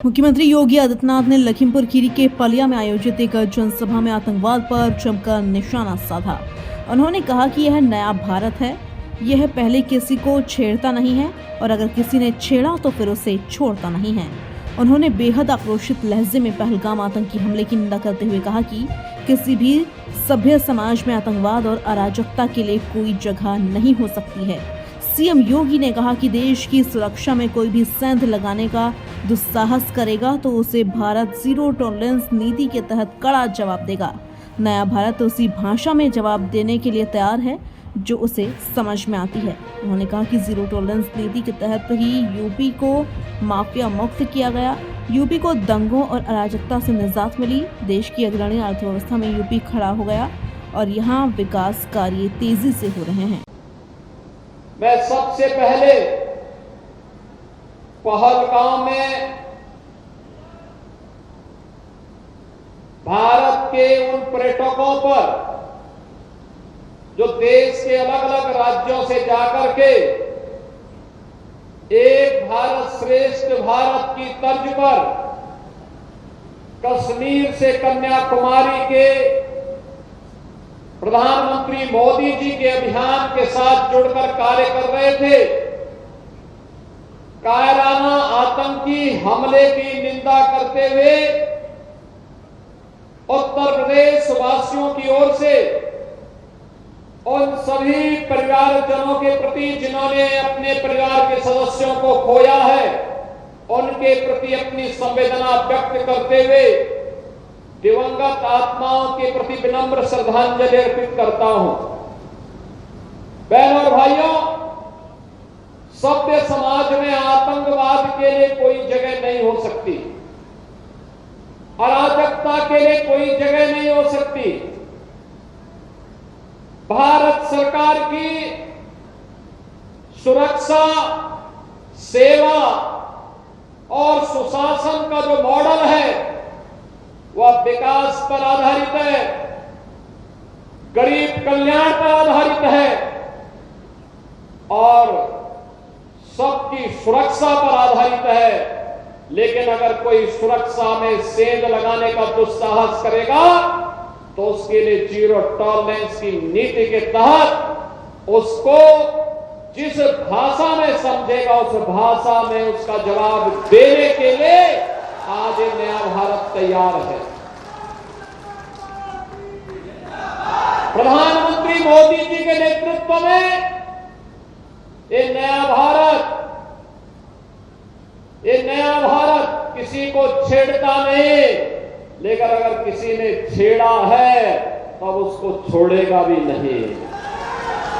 मुख्यमंत्री योगी आदित्यनाथ ने लखीमपुर खीरी के पलिया में आयोजित एक जनसभा में आतंकवाद पर जमकर निशाना साधा। उन्होंने कहा कि यह नया भारत है, यह पहले किसी को छेड़ता नहीं है और अगर किसी ने छेड़ा तो फिर उसे छोड़ता नहीं है। उन्होंने बेहद आक्रोशित लहजे में पहलगाम आतंकी हमले की निंदा करते हुए कहा कि किसी भी सभ्य समाज में आतंकवाद और अराजकता के लिए कोई जगह नहीं हो सकती है। सीएम योगी ने कहा कि देश की सुरक्षा में कोई भी सेंध लगाने का दुस्साहस करेगा तो उसे भारत जीरो टॉलरेंस नीति के तहत कड़ा जवाब देगा। नया भारत उसी भाषा में जवाब देने के लिए तैयार है जो उसे समझ में आती है। उन्होंने कहा कि जीरो टॉलरेंस नीति के तहत ही यूपी को माफिया मुक्त किया गया, यूपी को दंगों और अराजकता से निजात मिली, देश की अग्रणी अर्थव्यवस्था में यूपी खड़ा हो गया और यहाँ विकास कार्य तेजी से हो रहे हैं। मैं सबसे पहले पहलगाम में भारत के उन पर्यटकों पर जो देश के अलग अलग राज्यों से जाकर के एक भारत श्रेष्ठ भारत की तर्ज पर कश्मीर से कन्याकुमारी के प्रधानमंत्री मोदी जी के अभियान के साथ जुड़कर कार्य कर रहे थे, कायराना आतंकी हमले की निंदा करते हुए उत्तर प्रदेश वासियों की ओर से उन सभी परिवारजनों के प्रति जिन्होंने अपने परिवार के सदस्यों को खोया है, उनके प्रति अपनी संवेदना व्यक्त करते हुए दिवंगत आत्माओं के प्रति विनम्र श्रद्धांजलि अर्पित करता हूं। बहनों और भाइयों, सभ्य समाज में आतंकवाद के लिए कोई जगह नहीं हो सकती, अराजकता के लिए कोई जगह नहीं हो सकती। भारत सरकार की सुरक्षा, सेवा और सुशासन का जो मॉडल है वह विकास पर आधारित है, गरीब कल्याण पर आधारित है और सबकी सुरक्षा पर आधारित है। लेकिन अगर कोई सुरक्षा में सेंध लगाने का दुस्साहस करेगा तो उसके लिए जीरो टॉलरेंस की नीति के तहत उसको जिस भाषा में समझेगा उस भाषा में उसका जवाब देने के लिए आज ये नया भारत तैयार है। प्रधानमंत्री मोदी जी के नेतृत्व में ये नया भारत किसी को छेड़ता नहीं, लेकिन अगर किसी ने छेड़ा है तब उसको छोड़ेगा भी नहीं।